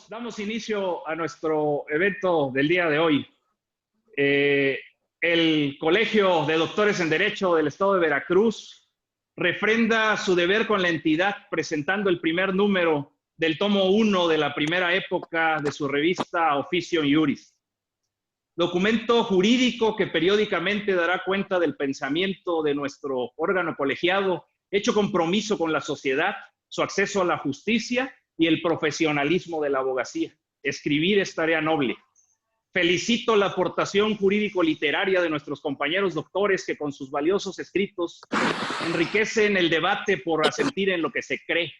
Damos inicio a nuestro evento del día de hoy. El Colegio de Doctores en Derecho del Estado de Veracruz refrenda su deber con la entidad presentando el primer número del tomo 1 de la primera época de su revista Officium Iuris. Documento jurídico que periódicamente dará cuenta del pensamiento de nuestro órgano colegiado, hecho compromiso con la sociedad, su acceso a la justicia y el profesionalismo de la abogacía. Escribir es tarea noble. Felicito la aportación jurídico-literaria de nuestros compañeros doctores que con sus valiosos escritos enriquecen el debate por asentir en lo que se cree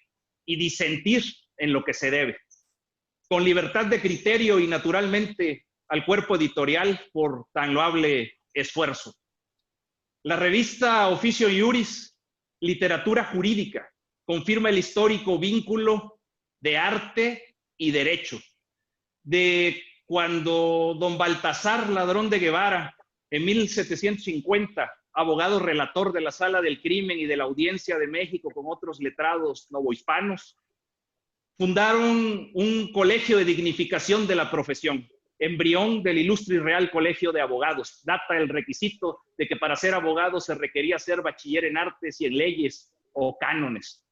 y disentir en lo que se debe. Con libertad de criterio y naturalmente al cuerpo editorial por tan loable esfuerzo. La revista Officium Iuris, literatura jurídica, confirma el histórico vínculo de arte y derecho. De cuando don Baltasar Ladrón de Guevara, en 1750, abogado relator de la Sala del Crimen y de la Audiencia de México con otros letrados novohispanos, fundaron un colegio de dignificación de la profesión, embrión del Ilustre y Real Colegio de Abogados. Data el requisito de que para ser abogado se requería ser bachiller en artes y en leyes o cánones.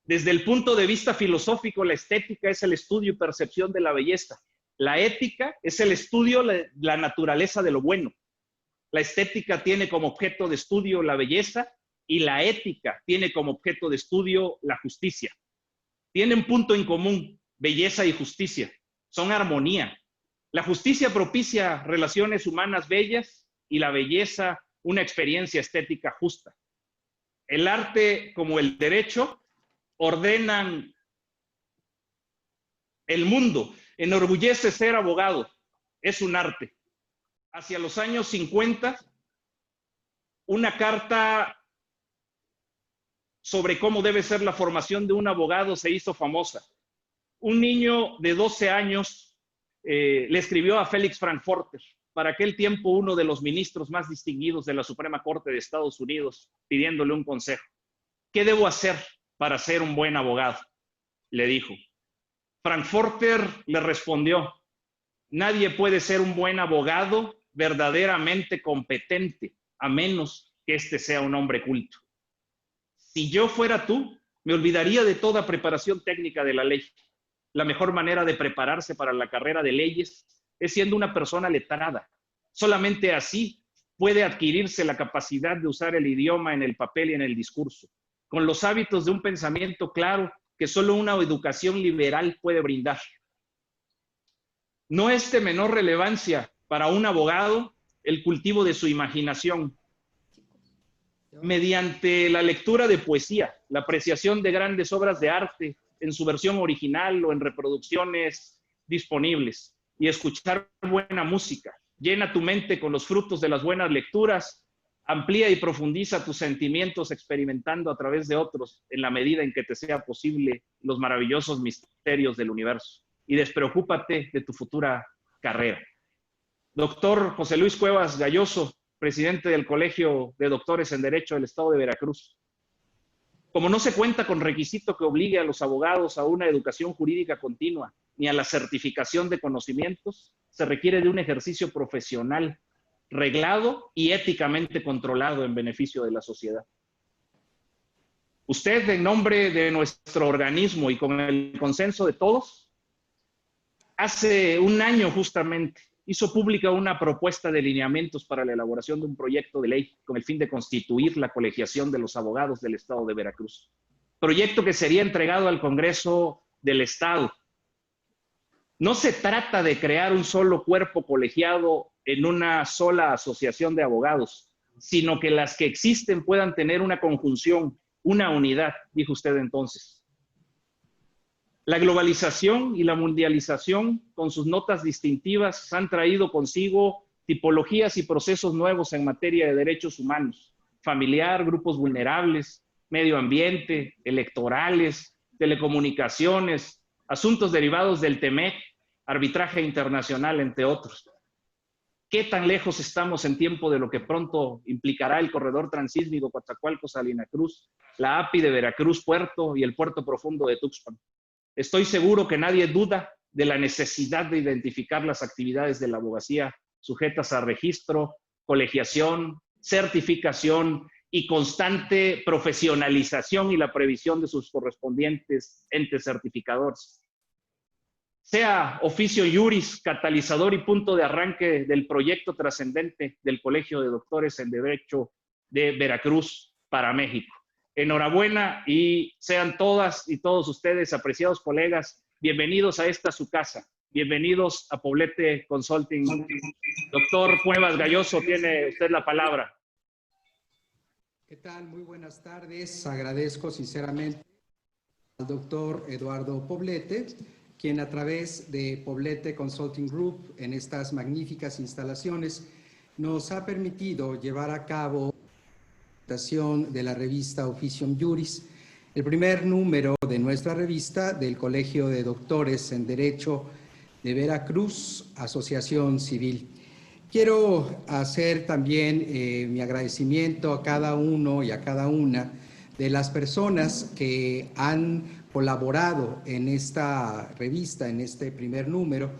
Desde el punto de vista filosófico, la estética es el estudio y percepción de la belleza. La ética es el estudio de la naturaleza de lo bueno. La estética tiene como objeto de estudio la belleza y la ética tiene como objeto de estudio la justicia. Tienen punto en común, belleza y justicia. Son armonía. La justicia propicia relaciones humanas bellas y la belleza una experiencia estética justa. El arte como el derecho ordenan el mundo. Enorgullece ser abogado. Es un arte. Hacia los años 50, una carta sobre cómo debe ser la formación de un abogado se hizo famosa. Un niño de 12 años le escribió a Félix Frankfurter, para aquel tiempo uno de los ministros más distinguidos de la Suprema Corte de Estados Unidos, pidiéndole un consejo. ¿Qué debo hacer para ser un buen abogado?, le dijo. Frankfurter le respondió: nadie puede ser un buen abogado verdaderamente competente, a menos que éste sea un hombre culto. Si yo fuera tú, me olvidaría de toda preparación técnica de la ley. La mejor manera de prepararse para la carrera de leyes es siendo una persona letrada. Solamente así puede adquirirse la capacidad de usar el idioma en el papel y en el discurso, con los hábitos de un pensamiento claro que solo una educación liberal puede brindar. No es de menor relevancia para un abogado el cultivo de su imaginación. Mediante la lectura de poesía, la apreciación de grandes obras de arte en su versión original o en reproducciones disponibles, y escuchar buena música. Llena tu mente con los frutos de las buenas lecturas, amplía y profundiza tus sentimientos experimentando a través de otros, en la medida en que te sea posible, los maravillosos misterios del universo. Y despreocúpate de tu futura carrera. Doctor José Luis Cuevas Galloso, presidente del Colegio de Doctores en Derecho del Estado de Veracruz. Como no se cuenta con requisito que obligue a los abogados a una educación jurídica continua, ni a la certificación de conocimientos, se requiere de un ejercicio profesional, reglado y éticamente controlado en beneficio de la sociedad. Usted, en nombre de nuestro organismo y con el consenso de todos, hace un año justamente hizo pública una propuesta de lineamientos para la elaboración de un proyecto de ley con el fin de constituir la colegiación de los abogados del Estado de Veracruz. Proyecto que sería entregado al Congreso del Estado. No se trata de crear un solo cuerpo colegiado en una sola asociación de abogados, sino que las que existen puedan tener una conjunción, una unidad, dijo usted entonces. La globalización y la mundialización, con sus notas distintivas, han traído consigo tipologías y procesos nuevos en materia de derechos humanos, familiar, grupos vulnerables, medio ambiente, electorales, telecomunicaciones, asuntos derivados del TEMEC, arbitraje internacional, entre otros. ¿Qué tan lejos estamos en tiempo de lo que pronto implicará el corredor transísmico Coatzacoalcos-Salina Cruz, la API de Veracruz Puerto y el Puerto Profundo de Tuxpan? Estoy seguro que nadie duda de la necesidad de identificar las actividades de la abogacía sujetas a registro, colegiación, certificación y constante profesionalización y la previsión de sus correspondientes entes certificadores. Sea oficio iuris, catalizador y punto de arranque del proyecto trascendente del Colegio de Doctores en Derecho de Veracruz para México. Enhorabuena y sean todas y todos ustedes, apreciados colegas, bienvenidos a esta su casa. Bienvenidos a Poblete Consulting. Doctor Cuevas Galloso, tiene usted la palabra. ¿Qué tal? Muy buenas tardes. Agradezco sinceramente al doctor Eduardo Poblete, quien a través de Poblete Consulting Group en estas magníficas instalaciones nos ha permitido llevar a cabo la presentación de la revista Officium Juris, el primer número de nuestra revista del Colegio de Doctores en Derecho de Veracruz, Asociación Civil. Quiero hacer también mi agradecimiento a cada uno y a cada una de las personas que han colaborado en esta revista, en este primer número,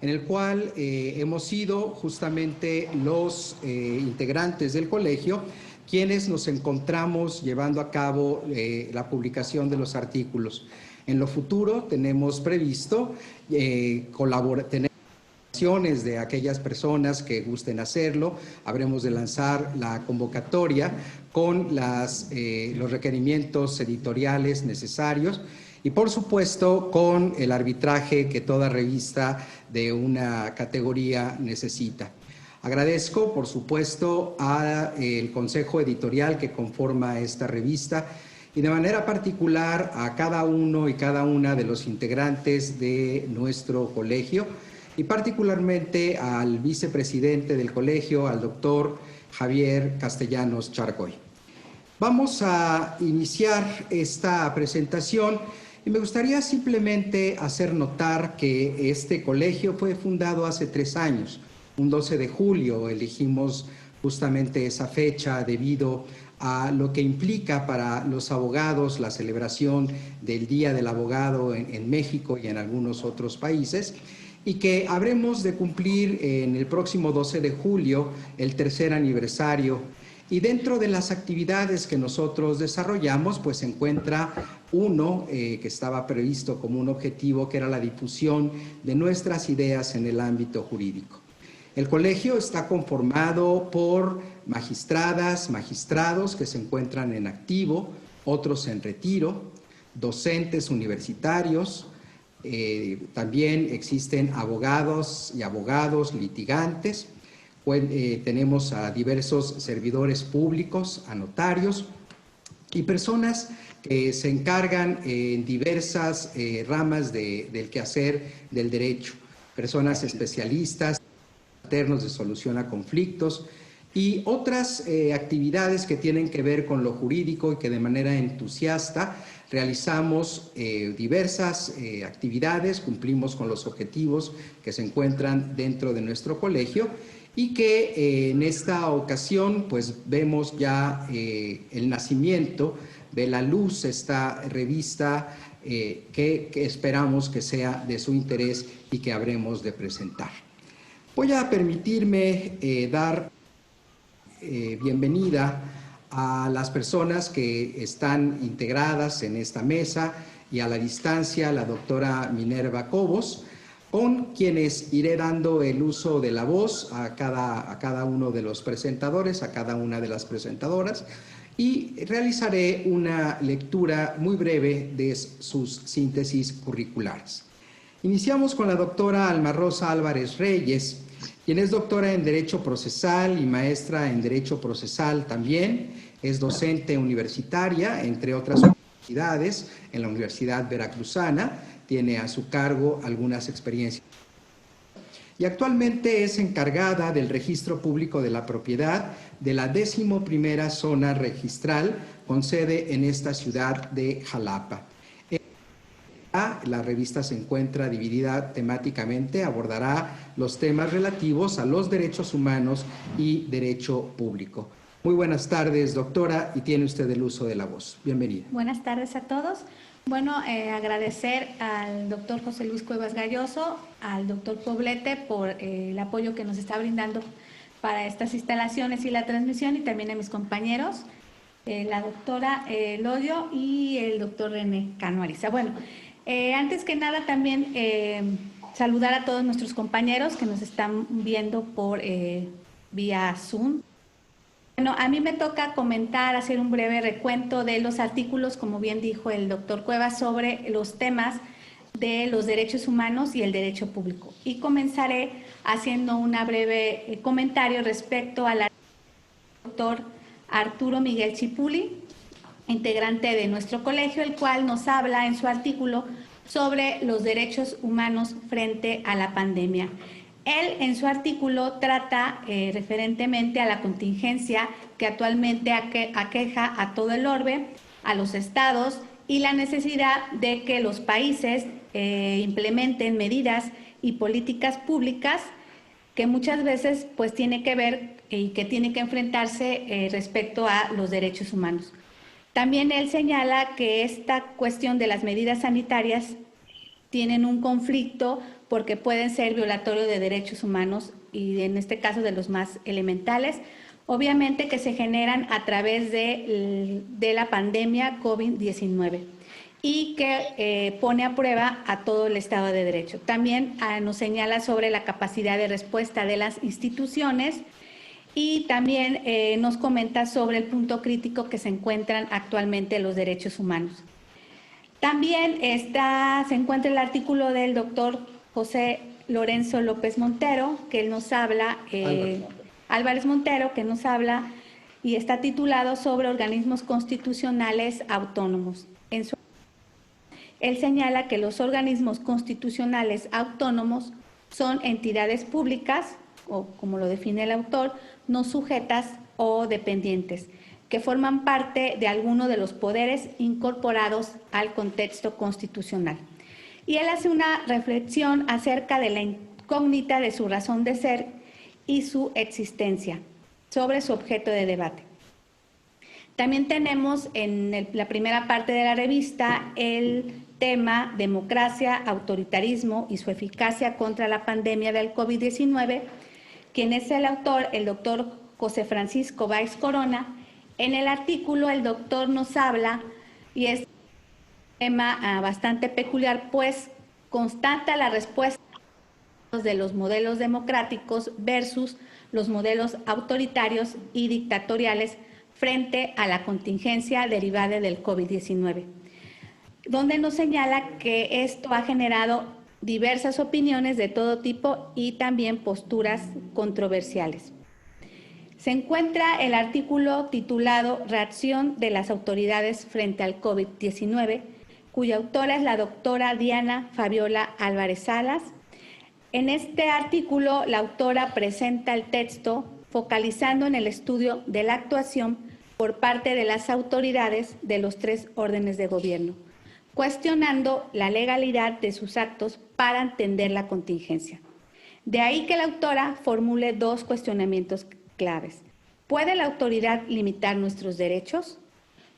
en el cual hemos sido justamente los integrantes del colegio quienes nos encontramos llevando a cabo la publicación de los artículos. En lo futuro tenemos previsto tener de aquellas personas que gusten hacerlo. Habremos de lanzar la convocatoria con los requerimientos editoriales necesarios y, por supuesto, con el arbitraje que toda revista de una categoría necesita. Agradezco, por supuesto, al consejo editorial que conforma esta revista y de manera particular a cada uno y cada una de los integrantes de nuestro colegio, y particularmente al vicepresidente del colegio, al doctor Javier Castellanos Charcoy. Vamos a iniciar esta presentación y me gustaría simplemente hacer notar que este colegio fue fundado hace 3 años. Un 12 de julio elegimos justamente esa fecha debido a lo que implica para los abogados la celebración del Día del Abogado en México y en algunos otros países, y que habremos de cumplir en el próximo 12 de julio el 3er aniversario. Y dentro de las actividades que nosotros desarrollamos, pues se encuentra uno que estaba previsto como un objetivo, que era la difusión de nuestras ideas en el ámbito jurídico. El colegio está conformado por magistradas, magistrados que se encuentran en activo, otros en retiro, docentes universitarios. También existen abogados y abogados litigantes. Tenemos a diversos servidores públicos, a notarios y personas que se encargan en diversas ramas del quehacer del derecho, personas especialistas, alternos de solución a conflictos y otras actividades que tienen que ver con lo jurídico y que de manera entusiasta realizamos diversas actividades, cumplimos con los objetivos que se encuentran dentro de nuestro colegio y que en esta ocasión pues vemos ya el nacimiento de la luz, esta revista que esperamos que sea de su interés y que habremos de presentar. Voy a permitirme dar bienvenida a las personas que están integradas en esta mesa y a la distancia la doctora Minerva Cobos, con quienes iré dando el uso de la voz a cada uno de los presentadores, a cada una de las presentadoras, y realizaré una lectura muy breve de sus síntesis curriculares. Iniciamos con la doctora Alma Rosa Álvarez Reyes, quien es doctora en Derecho Procesal y maestra en Derecho Procesal también. Es docente universitaria, entre otras universidades, en la Universidad Veracruzana. Tiene a su cargo algunas experiencias. Y actualmente es encargada del registro público de la propiedad de la 11ª zona registral, con sede en esta ciudad de Jalapa. La revista se encuentra dividida temáticamente, abordará los temas relativos a los derechos humanos y derecho público. Muy buenas tardes, doctora, y tiene usted el uso de la voz. Bienvenida. Buenas tardes a todos. Bueno, agradecer al doctor José Luis Cuevas Galloso, al doctor Poblete por el apoyo que nos está brindando para estas instalaciones y la transmisión, y también a mis compañeros, la doctora Lodio y el doctor René Cano Ariza. Bueno, antes que nada también saludar a todos nuestros compañeros que nos están viendo por vía Zoom. Bueno, a mí me toca comentar, hacer un breve recuento de los artículos, como bien dijo el doctor Cuevas, sobre los temas de los derechos humanos y el derecho público. Y comenzaré haciendo una breve comentario respecto al doctor Arturo Miguel Chipuli, integrante de nuestro colegio, el cual nos habla en su artículo sobre los derechos humanos frente a la pandemia. Él en su artículo trata referentemente a la contingencia que actualmente aqueja a todo el orbe, a los estados, y la necesidad de que los países implementen medidas y políticas públicas que muchas veces pues tiene que ver y que tiene que enfrentarse respecto a los derechos humanos. También él señala que esta cuestión de las medidas sanitarias tienen un conflicto porque pueden ser violatorios de derechos humanos y en este caso de los más elementales, obviamente que se generan a través de la pandemia COVID-19 y que pone a prueba a todo el Estado de Derecho. También nos señala sobre la capacidad de respuesta de las instituciones y también nos comenta sobre el punto crítico que se encuentran actualmente los derechos humanos. También se encuentra el artículo del doctor José Lorenzo López Montero, que él nos habla, Álvarez Montero, que nos habla y está titulado sobre organismos constitucionales autónomos. Él señala que los organismos constitucionales autónomos son entidades públicas, o como lo define el autor, no sujetas o dependientes, que forman parte de alguno de los poderes incorporados al contexto constitucional. Y él hace una reflexión acerca de la incógnita de su razón de ser y su existencia, sobre su objeto de debate. También tenemos en la primera parte de la revista el tema democracia, autoritarismo y su eficacia contra la pandemia del COVID-19, quien es el autor, el doctor José Francisco Báez Corona. En el artículo el doctor nos habla, y es un tema bastante peculiar, pues constata la respuesta de los modelos democráticos versus los modelos autoritarios y dictatoriales frente a la contingencia derivada del COVID-19, donde nos señala que esto ha generado diversas opiniones de todo tipo y también posturas controversiales. Se encuentra el artículo titulado Reacción de las autoridades frente al COVID-19, cuya autora es la doctora Diana Fabiola Álvarez Salas. En este artículo, la autora presenta el texto focalizando en el estudio de la actuación por parte de las autoridades de los 3 órdenes de gobierno, cuestionando la legalidad de sus actos para entender la contingencia. De ahí que la autora formule 2 cuestionamientos claves. ¿Puede la autoridad limitar nuestros derechos?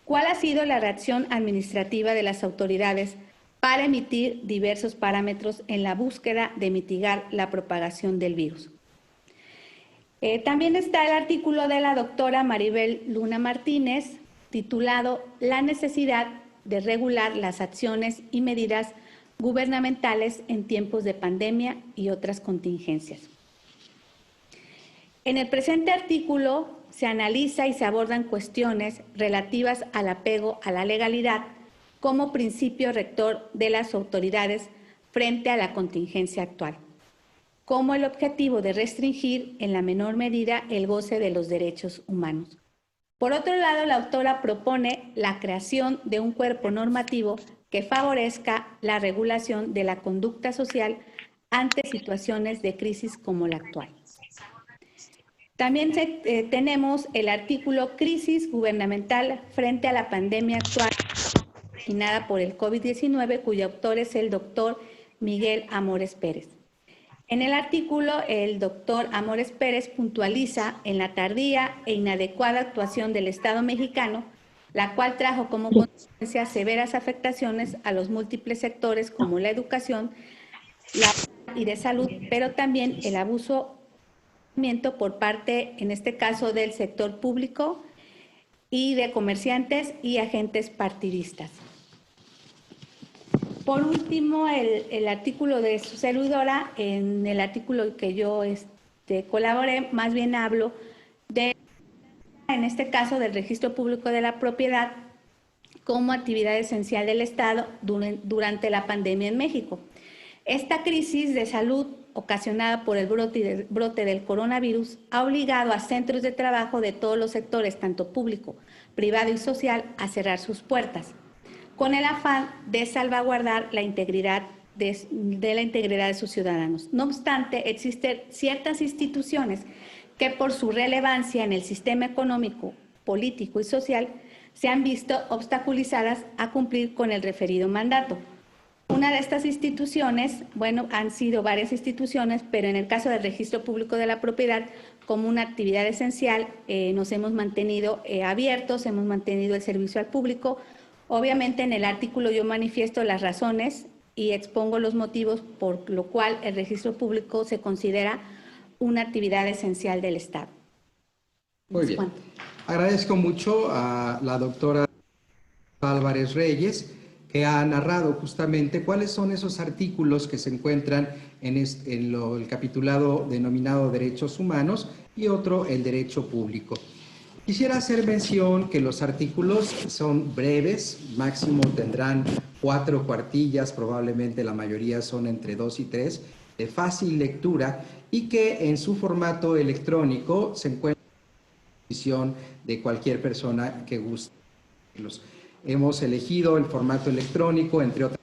¿Cuál ha sido la reacción administrativa de las autoridades para emitir diversos parámetros en la búsqueda de mitigar la propagación del virus? También está el artículo de la doctora Maribel Luna Martínez, titulado La necesidad de regular las acciones y medidas gubernamentales en tiempos de pandemia y otras contingencias. En el presente artículo se analiza y se abordan cuestiones relativas al apego a la legalidad como principio rector de las autoridades frente a la contingencia actual, como el objetivo de restringir en la menor medida el goce de los derechos humanos. Por otro lado, la autora propone la creación de un cuerpo normativo que favorezca la regulación de la conducta social ante situaciones de crisis como la actual. También tenemos el artículo Crisis gubernamental frente a la pandemia actual originada por el COVID-19, cuyo autor es el doctor Miguel Amores Pérez. En el artículo, el doctor Amores Pérez puntualiza en la tardía e inadecuada actuación del Estado mexicano la cual trajo como consecuencia severas afectaciones a los múltiples sectores como la educación, la y de salud, pero también el abuso por parte, en este caso, del sector público y de comerciantes y agentes partidistas. Por último, el artículo de su servidora, en el artículo que yo colaboré, más bien hablo de, en este caso, del registro público de la propiedad como actividad esencial del Estado durante la pandemia en México. Esta crisis de salud ocasionada por el brote del coronavirus ha obligado a centros de trabajo de todos los sectores, tanto público, privado y social, a cerrar sus puertas, con el afán de salvaguardar la integridad de sus ciudadanos. No obstante, existen ciertas instituciones que por su relevancia en el sistema económico, político y social se han visto obstaculizadas a cumplir con el referido mandato. Una de estas instituciones, bueno, han sido varias instituciones, pero en el caso del registro público de la propiedad, como una actividad esencial, nos hemos mantenido abiertos, hemos mantenido el servicio al público. Obviamente en el artículo yo manifiesto las razones y expongo los motivos por lo cual el registro público se considera una actividad esencial del Estado. Muy bien. Agradezco mucho a la doctora Álvarez Reyes, que ha narrado justamente cuáles son esos artículos que se encuentran en el capitulado denominado Derechos Humanos y otro, el Derecho Público. Quisiera hacer mención que los artículos son breves, máximo tendrán 4 cuartillas, probablemente la mayoría son entre 2 y 3, de fácil lectura y que en su formato electrónico se encuentra a disposición de cualquier persona que guste. Hemos elegido el formato electrónico, entre otras,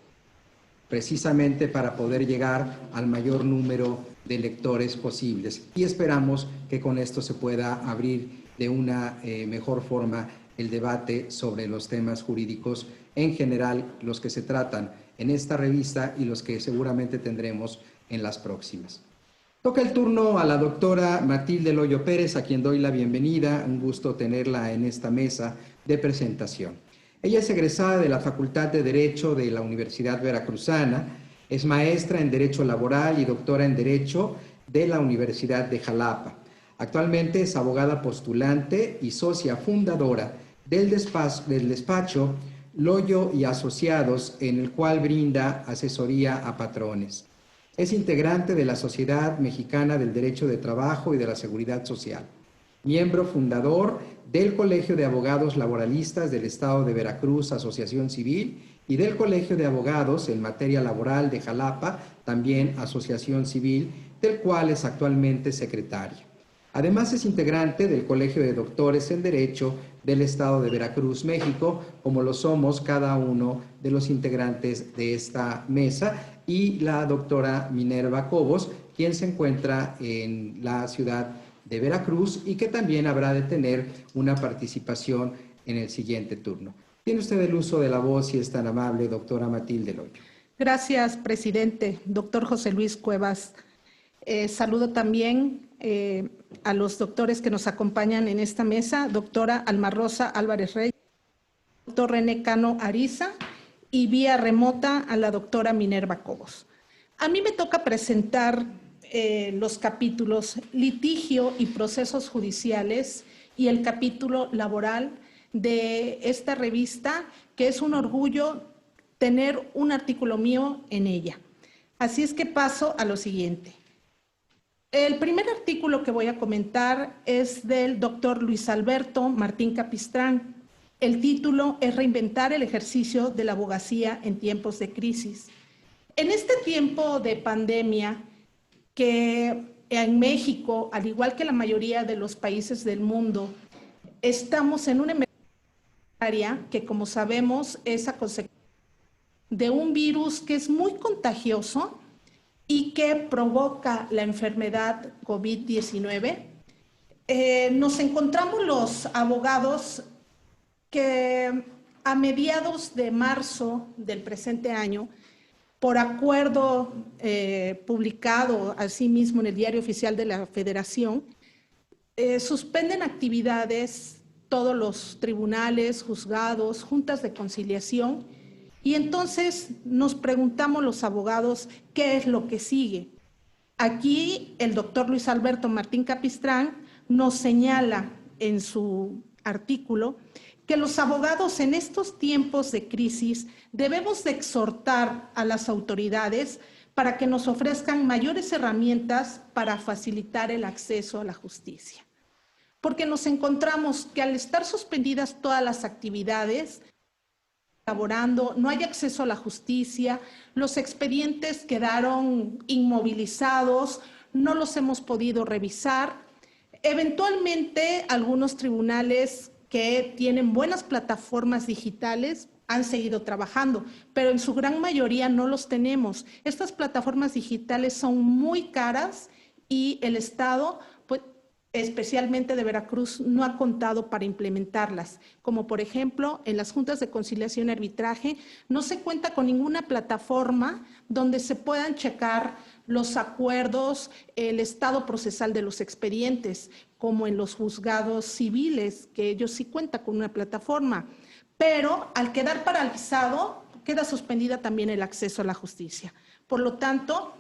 precisamente para poder llegar al mayor número de lectores posibles. Y esperamos que con esto se pueda abrir de una mejor forma el debate sobre los temas jurídicos en general, los que se tratan en esta revista y los que seguramente tendremos en las próximas. Toca el turno a la doctora Matilde Loyo Pérez, a quien doy la bienvenida. Un gusto tenerla en esta mesa de presentación. Ella es egresada de la Facultad de Derecho de la Universidad Veracruzana, es maestra en Derecho Laboral y doctora en Derecho de la Universidad de Jalapa. Actualmente es abogada postulante y socia fundadora del despacho Loyo y Asociados, en el cual brinda asesoría a patrones. Es integrante de la Sociedad Mexicana del Derecho de Trabajo y de la Seguridad Social, miembro fundador del Colegio de Abogados Laboralistas del Estado de Veracruz, Asociación Civil, y del Colegio de Abogados en Materia Laboral de Jalapa, también Asociación Civil, del cual es actualmente secretaria. Además es integrante del Colegio de Doctores en Derecho del Estado de Veracruz, México, como lo somos cada uno de los integrantes de esta mesa, y la doctora Minerva Cobos, quien se encuentra en la ciudad de Veracruz y que también habrá de tener una participación en el siguiente turno. Tiene usted el uso de la voz, si es tan amable, doctora Matilde Loyo. Gracias, presidente. Doctor José Luis Cuevas. Saludo también a los doctores que nos acompañan en esta mesa, doctora Alma Rosa Álvarez Reyes, doctor René Cano Ariza y vía remota a la doctora Minerva Cobos. A mí me toca presentar los capítulos litigio y procesos judiciales y el capítulo laboral de esta revista, que es un orgullo tener un artículo mío en ella. Así es que paso a lo siguiente. El primer artículo que voy a comentar es del doctor Luis Alberto Martín Capistrán. El título es Reinventar el ejercicio de la abogacía en tiempos de crisis. En este tiempo de pandemia, que en México, al igual que la mayoría de los países del mundo, estamos en una emergencia que, como sabemos, es a consecuencia de un virus que es muy contagioso y que provoca la enfermedad COVID-19. Nos encontramos los abogados que a mediados de marzo del presente año, por acuerdo publicado asimismo en el Diario Oficial de la Federación, suspenden actividades todos los tribunales, juzgados, juntas de conciliación, y entonces nos preguntamos los abogados qué es lo que sigue. Aquí el doctor Luis Alberto Martín Capistrán nos señala en su artículo que los abogados en estos tiempos de crisis debemos de exhortar a las autoridades para que nos ofrezcan mayores herramientas para facilitar el acceso a la justicia. Porque nos encontramos que al estar suspendidas todas las actividades, laborando, no hay acceso a la justicia, los expedientes quedaron inmovilizados, no los hemos podido revisar. Eventualmente, algunos tribunales que tienen buenas plataformas digitales han seguido trabajando, pero en su gran mayoría no los tenemos. Estas plataformas digitales son muy caras y el Estado, pues, especialmente de Veracruz, no ha contado para implementarlas, como por ejemplo en las juntas de conciliación y arbitraje no se cuenta con ninguna plataforma donde se puedan checar los acuerdos, el estado procesal de los expedientes, como en los juzgados civiles, que ellos sí cuentan con una plataforma, pero al quedar paralizado queda suspendida también el acceso a la justicia. Por lo tanto,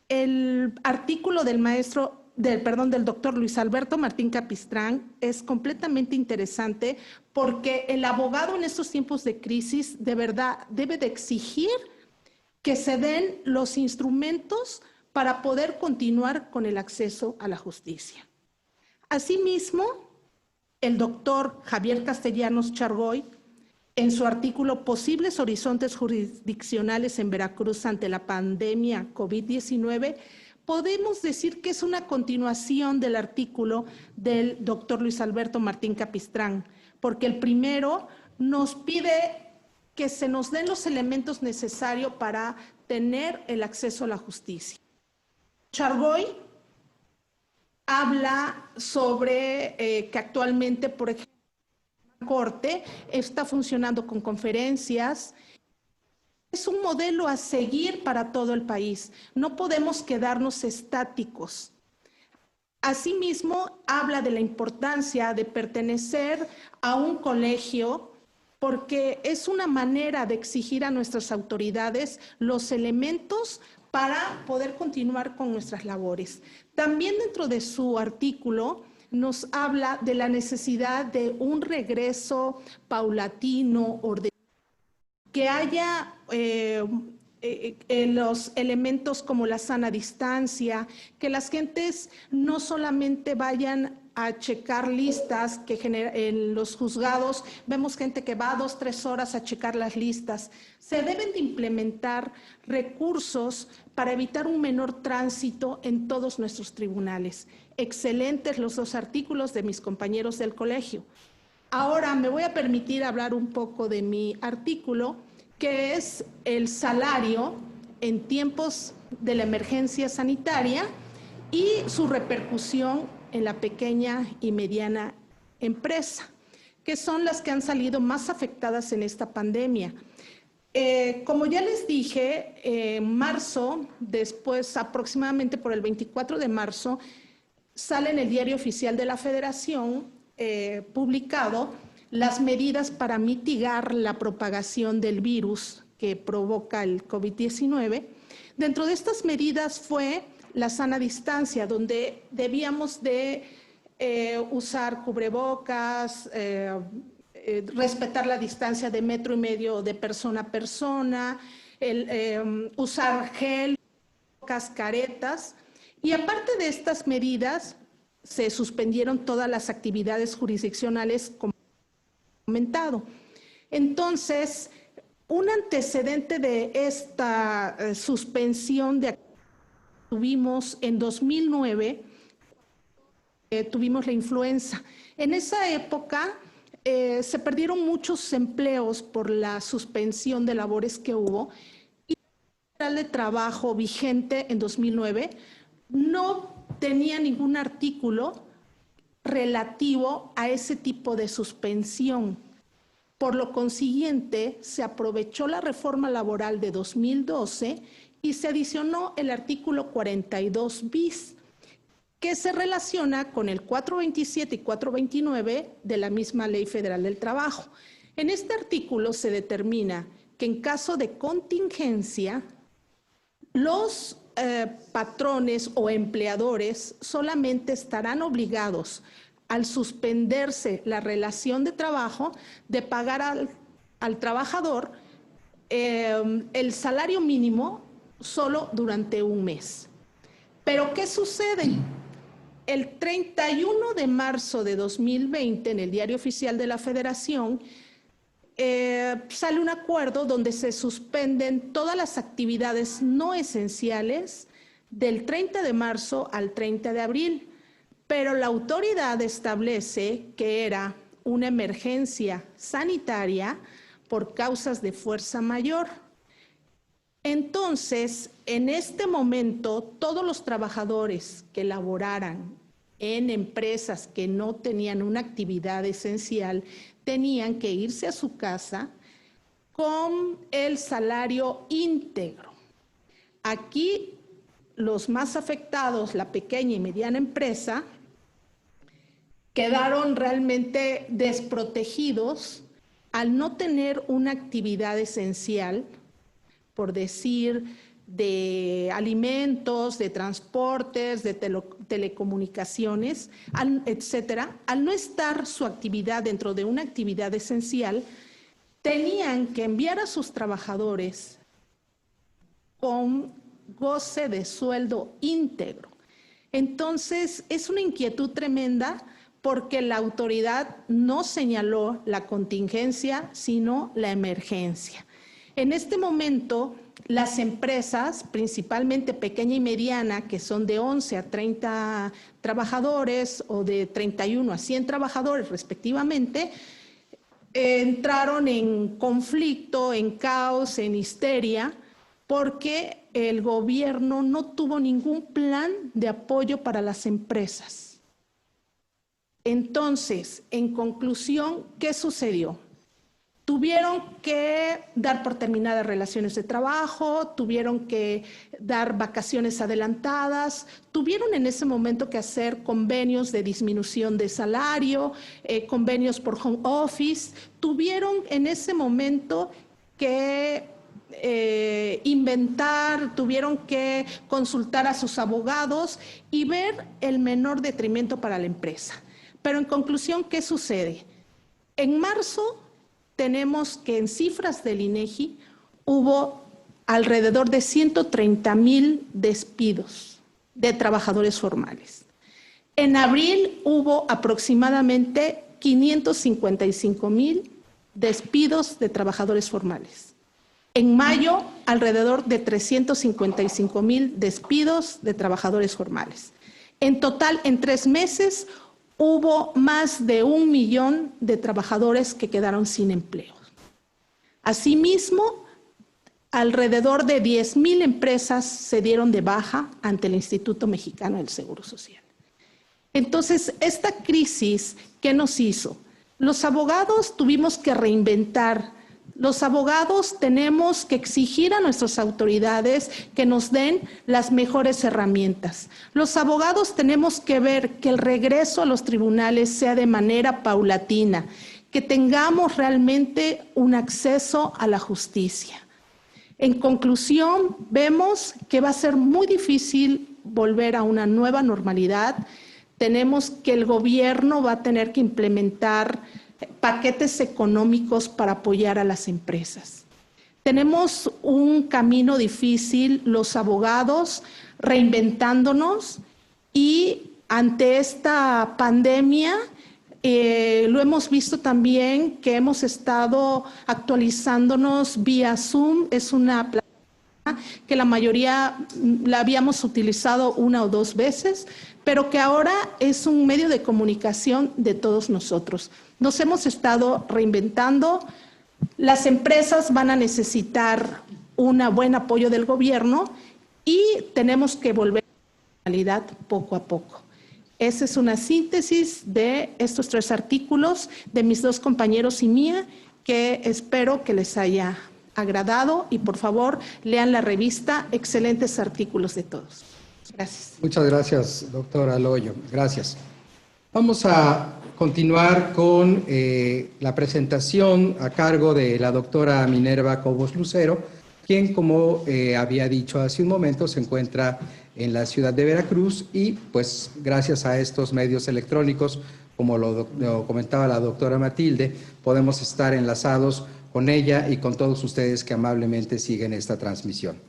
el artículo del doctor Luis Alberto Martín Capistrán es completamente interesante porque el abogado en estos tiempos de crisis de verdad debe de exigir que se den los instrumentos para poder continuar con el acceso a la justicia. Asimismo, el doctor Javier Castellanos Chargoy, en su artículo Posibles horizontes jurisdiccionales en Veracruz ante la pandemia COVID-19, podemos decir que es una continuación del artículo del doctor Luis Alberto Martín Capistrán, porque el primero nos pide que se nos den los elementos necesarios para tener el acceso a la justicia. Chargoy habla sobre que actualmente, por ejemplo, la Corte está funcionando con conferencias. Es un modelo a seguir para todo el país. No podemos quedarnos estáticos. Asimismo, habla de la importancia de pertenecer a un colegio porque es una manera de exigir a nuestras autoridades los elementos para poder continuar con nuestras labores. También dentro de su artículo nos habla de la necesidad de un regreso paulatino, ordenado, que haya los elementos como la sana distancia, que las gentes no solamente vayan a checar listas, que en los juzgados vemos gente que va 2 o 3 horas a checar las listas. Se deben de implementar recursos para evitar un menor tránsito en todos nuestros tribunales. Excelentes los 2 artículos de mis compañeros del colegio. Ahora me voy a permitir hablar un poco de mi artículo, que es el salario en tiempos de la emergencia sanitaria y su repercusión en la pequeña y mediana empresa, que son las que han salido más afectadas en esta pandemia. Como ya les dije, en marzo, después aproximadamente por el 24 de marzo, sale en el Diario Oficial de la Federación publicado las medidas para mitigar la propagación del virus que provoca el COVID-19. Dentro de estas medidas fue la sana distancia, donde debíamos de usar cubrebocas, respetar la distancia de 1,5 metros de persona a persona, usar gel, caretas. Y aparte de estas medidas, se suspendieron todas las actividades jurisdiccionales, como comentado. Entonces, un antecedente de esta suspensión de actividades tuvimos en 2009, tuvimos la influenza. En esa época se perdieron muchos empleos por la suspensión de labores que hubo y el Federal de Trabajo vigente en 2009 no tenía ningún artículo relativo a ese tipo de suspensión. Por lo consiguiente, se aprovechó la reforma laboral de 2012 y se adicionó el artículo 42 bis, que se relaciona con el 427 y 429 de la misma Ley Federal del Trabajo. En este artículo se determina que en caso de contingencia, los patrones o empleadores solamente estarán obligados, al suspenderse la relación de trabajo, de pagar al trabajador el salario mínimo solo durante un mes. Pero ¿qué sucede? El 31 de marzo de 2020, en el Diario Oficial de la Federación, sale un acuerdo donde se suspenden todas las actividades no esenciales del 30 de marzo al 30 de abril, pero la autoridad establece que era una emergencia sanitaria por causas de fuerza mayor. Entonces, en este momento, todos los trabajadores que laboraran en empresas que no tenían una actividad esencial tenían que irse a su casa con el salario íntegro. Aquí, los más afectados, la pequeña y mediana empresa, quedaron realmente desprotegidos al no tener una actividad esencial, por decir, de alimentos, de transportes, de telecomunicaciones, etcétera. Al no estar su actividad dentro de una actividad esencial, tenían que enviar a sus trabajadores con goce de sueldo íntegro. Entonces, es una inquietud tremenda porque la autoridad no señaló la contingencia, sino la emergencia. En este momento, las empresas, principalmente pequeña y mediana, que son de 11 a 30 trabajadores o de 31 a 100 trabajadores respectivamente, entraron en conflicto, en caos, en histeria, porque el gobierno no tuvo ningún plan de apoyo para las empresas. Entonces, en conclusión, ¿qué sucedió? Tuvieron que dar por terminadas relaciones de trabajo, tuvieron que dar vacaciones adelantadas, tuvieron en ese momento que hacer convenios de disminución de salario, convenios por home office, tuvieron en ese momento que inventar, tuvieron que consultar a sus abogados y ver el menor detrimento para la empresa. Pero en conclusión, ¿qué sucede? En marzo tenemos que en cifras del INEGI hubo alrededor de 130,000 despidos de trabajadores formales. En abril hubo aproximadamente 555,000 despidos de trabajadores formales. En mayo, alrededor de 355,000 despidos de trabajadores formales. En total, en 3 meses, hubo más de 1 millón de trabajadores que quedaron sin empleo. Asimismo, alrededor de 10,000 empresas se dieron de baja ante el Instituto Mexicano del Seguro Social. Entonces, esta crisis, ¿qué nos hizo? Los abogados tuvimos que reinventar. Los abogados tenemos que exigir a nuestras autoridades que nos den las mejores herramientas. Los abogados tenemos que ver que el regreso a los tribunales sea de manera paulatina, que tengamos realmente un acceso a la justicia. En conclusión, vemos que va a ser muy difícil volver a una nueva normalidad. Tenemos que el gobierno va a tener que implementar paquetes económicos para apoyar a las empresas. Tenemos un camino difícil, los abogados reinventándonos y ante esta pandemia lo hemos visto también que hemos estado actualizándonos vía Zoom. Es una plataforma que la mayoría la habíamos utilizado 1 o 2 veces, pero que ahora es un medio de comunicación de todos nosotros. Nos hemos estado reinventando. Las empresas van a necesitar un buen apoyo del gobierno y tenemos que volver a la normalidad poco a poco. Esa es una síntesis de estos 3 artículos de mis 2 compañeros y mía, que espero que les haya agradado y por favor lean la revista, excelentes artículos de todos. Gracias. Muchas gracias, doctora Loyo. Gracias. Vamos a continuar con la presentación a cargo de la doctora Minerva Cobos Lucero, quien, como había dicho hace un momento, se encuentra en la ciudad de Veracruz y, pues, gracias a estos medios electrónicos, como lo comentaba la doctora Matilde, podemos estar enlazados con ella y con todos ustedes que amablemente siguen esta transmisión.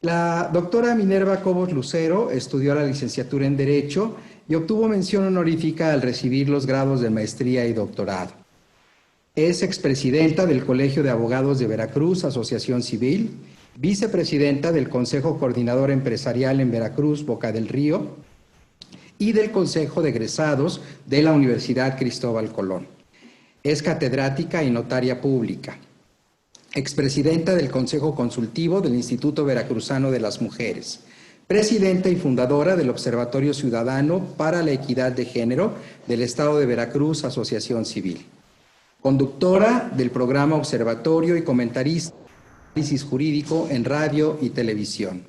La doctora Minerva Cobos Lucero estudió la licenciatura en Derecho y obtuvo mención honorífica al recibir los grados de maestría y doctorado. Es expresidenta del Colegio de Abogados de Veracruz, Asociación Civil, vicepresidenta del Consejo Coordinador Empresarial en Veracruz, Boca del Río, y del Consejo de Egresados de la Universidad Cristóbal Colón. Es catedrática y notaria pública. Expresidenta del Consejo Consultivo del Instituto Veracruzano de las Mujeres, presidenta y fundadora del Observatorio Ciudadano para la Equidad de Género del Estado de Veracruz, Asociación Civil, conductora del programa Observatorio y comentarista de análisis jurídico en radio y televisión.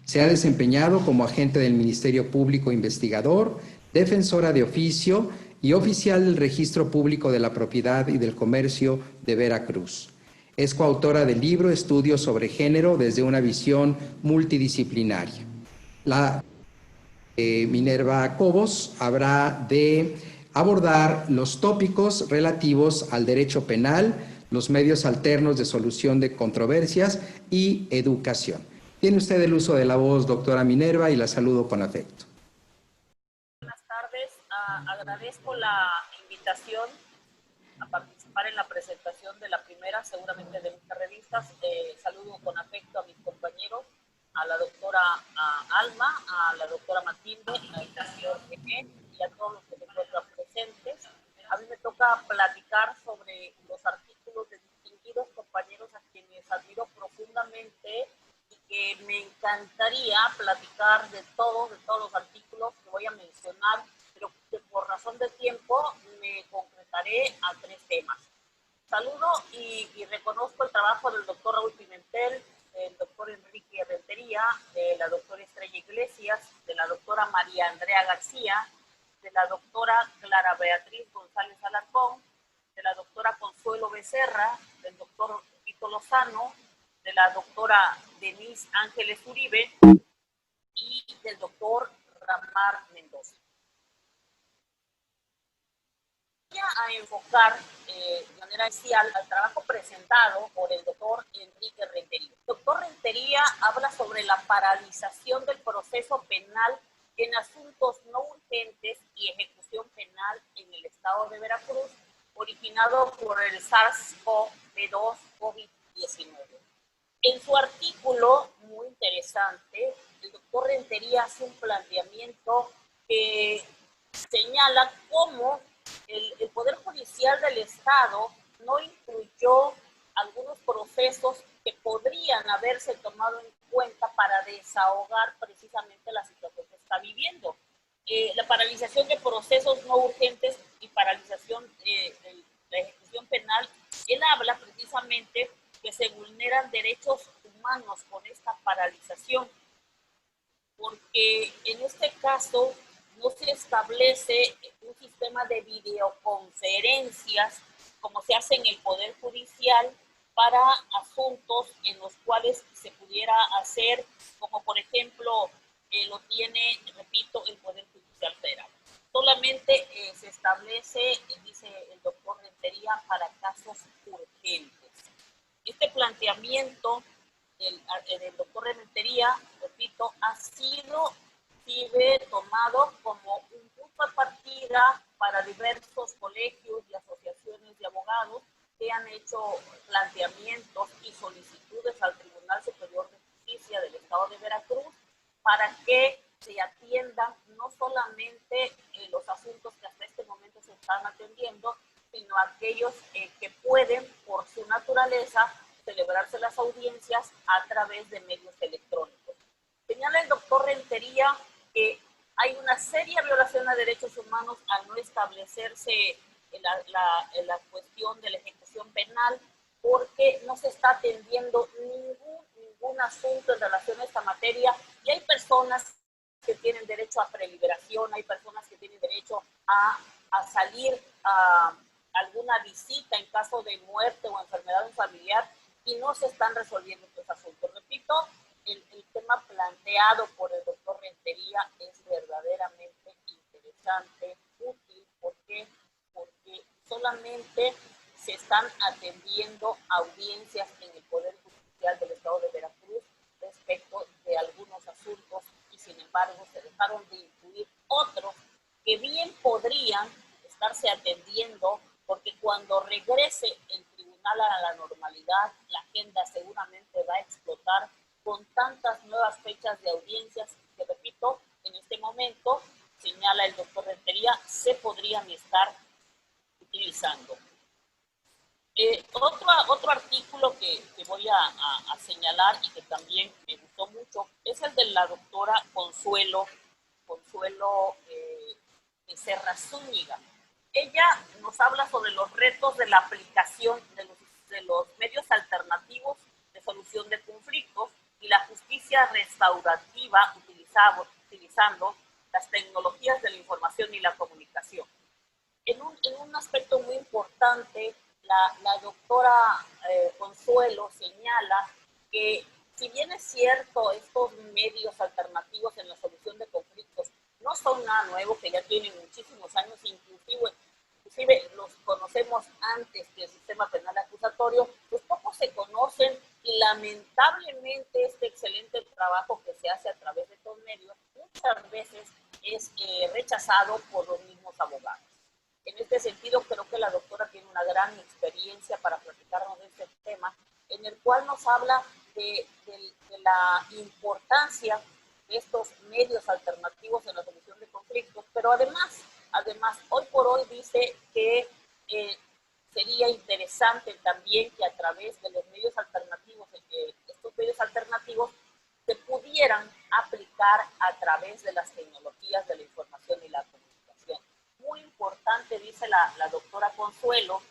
Se ha desempeñado como agente del Ministerio Público Investigador, defensora de oficio y oficial del Registro Público de la Propiedad y del Comercio de Veracruz. Es coautora del libro Estudios sobre Género desde una visión multidisciplinaria. La Minerva Cobos habrá de abordar los tópicos relativos al derecho penal, los medios alternos de solución de controversias y educación. Tiene usted el uso de la voz, doctora Minerva, y la saludo con afecto. Buenas tardes. Agradezco la invitación a participar en la presentación de la primera, seguramente de muchas revistas. Saludo con afecto a mis compañeros, a la doctora Alma, a la doctora Matilde, a Ignacio y a todos los que se encuentran presentes. A mí me toca platicar sobre los artículos de distinguidos compañeros a quienes admiro profundamente y que me encantaría platicar de todos los artículos que voy a mencionar, pero que por razón de tiempo me concretaré a 3 temas. Saludo y reconozco el trabajo del doctor Raúl Pimentel, del doctor Enrique Rentería, de la doctora Estrella Iglesias, de la doctora María Andrea García, de la doctora Clara Beatriz González Alarcón, de la doctora Consuelo Becerra, del doctor Vito Lozano, de la doctora Denise Ángeles Uribe y del doctor Ramar Mendoza. Voy a enfocar de manera especial al trabajo presentado por el doctor Enrique Rentería. El doctor Rentería habla sobre la paralización del proceso penal en asuntos no urgentes y ejecución penal en el estado de Veracruz, originado por el SARS-CoV-2 COVID-19. En su artículo, muy interesante, el doctor Rentería hace un planteamiento que señala cómo el Poder Judicial del Estado no incluyó algunos procesos que podrían haberse tomado en cuenta para desahogar precisamente la situación que está viviendo. La paralización de procesos no urgentes y paralización de la ejecución penal, él habla precisamente que se vulneran derechos humanos con esta paralización, porque en este caso no se establece un sistema de videoconferencias como se hace en el Poder Judicial para asuntos en los cuales se pudiera hacer, como por ejemplo lo tiene, repito, el Poder Judicial Federal. Solamente se establece, dice el doctor Rentería, para casos urgentes. Este planteamiento del doctor Rentería, repito, ha sido tomado como un punto de partida para diversos colegios y asociaciones de abogados que han hecho planteamientos y solicitudes al Tribunal Superior de Justicia del Estado de Veracruz para que se atiendan no solamente los asuntos que hasta este momento se están atendiendo, sino aquellos que pueden, por su naturaleza, celebrarse las audiencias a través de medios electrónicos. Señala el doctor Rentería que hay una seria violación a derechos humanos al no establecerse la cuestión de la ejecución penal, porque no se está atendiendo ningún ningún asunto en relación a esta materia, y hay personas que tienen derecho a preliberación, hay personas que tienen derecho a salir a alguna visita en caso de muerte o enfermedad familiar, y no se están resolviendo estos asuntos. Repito, el tema planteado por el doctor Rentería es verdaderamente interesante, útil. ¿Por qué? Porque solamente se están atendiendo audiencias en el Poder Judicial del Estado de Veracruz respecto de algunos asuntos, y sin embargo se dejaron de incluir otros que bien podrían estarse atendiendo, porque cuando regrese el tribunal a la normalidad, la agenda seguramente va a explotar con tantas nuevas fechas de audiencias que, repito, en este momento, señala el doctor Rentería, se podrían estar utilizando. Otro artículo que voy a señalar y que también me gustó mucho es el de la doctora Consuelo Serra Zúñiga. Ella nos habla sobre los retos de la aplicación de los medios alternativos de solución de conflictos y la justicia restaurativa utilizando las tecnologías de la información y la comunicación. En un aspecto muy importante, la doctora Consuelo señala que, si bien es cierto, estos medios alternativos en la solución de conflictos no son nada nuevo, que ya tienen muchísimos años, inclusive los conocemos antes que el sistema penal acusatorio, pues pocos se conocen, y lamentablemente este excelente trabajo que se hace a través de estos medios muchas veces es rechazado por los mismos abogados. En este sentido, creo que la doctora tiene una gran experiencia para platicarnos de este tema, en el cual nos habla de la importancia de estos medios alternativos en la solución de conflictos, pero además, hoy por hoy dice que sería interesante también que a través de los medios alternativos, estos medios alternativos se pudieran aplicar a través de las tecnologías de la información y la comunicación. Muy importante, dice la doctora Consuelo,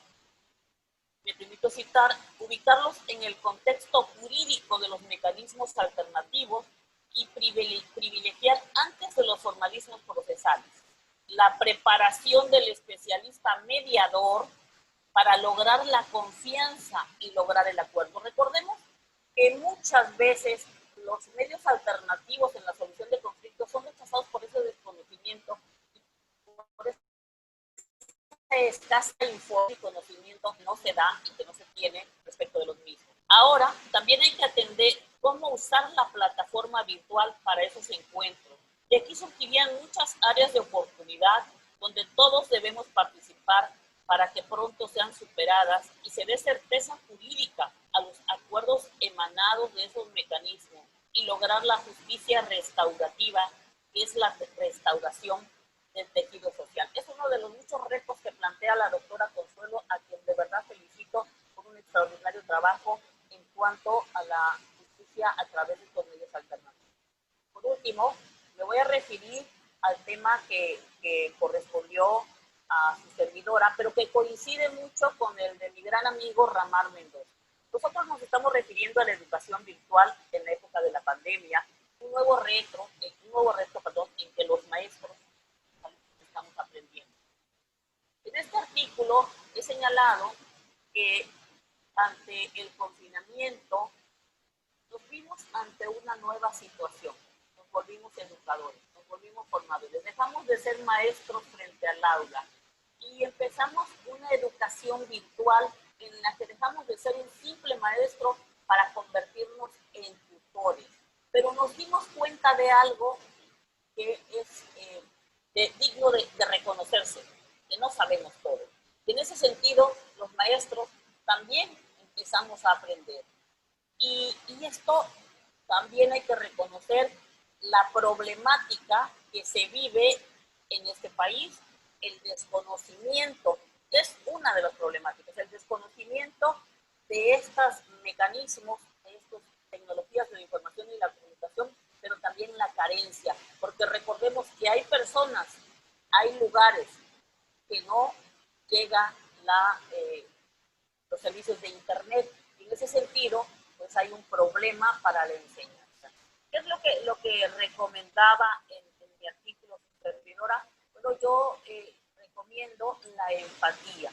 me permito citar, ubicarlos en el contexto jurídico de los mecanismos alternativos y privilegiar antes de los formalismos procesales la preparación del especialista mediador para lograr la confianza y lograr el acuerdo. Recordemos que muchas veces los medios alternativos en la solución de conflictos son rechazados por ese desconocimiento, por esa escasa información y conocimiento que no se da y que no se tiene respecto de los mismos. Ahora, también hay que atender cómo usar la plataforma virtual para esos encuentros. Y aquí surgirían muchas áreas de oportunidad donde todos debemos participar para que pronto sean superadas y se dé certeza jurídica a los acuerdos emanados de esos mecanismos y lograr la justicia restaurativa, que es la restauración del tejido social. Es uno de los muchos retos que plantea la doctora Consuelo, a quien de verdad felicito por un extraordinario trabajo en cuanto a la justicia a través de estos medios alternativos. Por último, me voy a referir al tema que correspondió a su servidora, pero que coincide mucho con el de mi gran amigo Ramar Mendoza. Nosotros nos estamos refiriendo a la educación virtual en la época de la pandemia, un nuevo reto, en que los maestros estamos aprendiendo. En este artículo he señalado que ante el confinamiento nos vimos ante una nueva situación. Nos volvimos educadores, nos volvimos formadores, dejamos de ser maestros frente al aula y empezamos una educación virtual en la que dejamos de ser un simple maestro para convertirnos en tutores. Pero nos dimos cuenta de algo que es digno de reconocerse, que no sabemos todo. Y en ese sentido, los maestros también empezamos a aprender. Y esto también hay que reconocer la problemática que se vive en este país, el desconocimiento, es una de las problemáticas, el desconocimiento de estos mecanismos, de estas tecnologías de la información y la comunicación, pero también la carencia, porque recordemos que hay personas, hay lugares que no llegan los servicios de Internet. En ese sentido, pues hay un problema para la enseñanza. ¿Qué es lo que recomendaba en mi artículo, servidora? Bueno, yo recomiendo la empatía.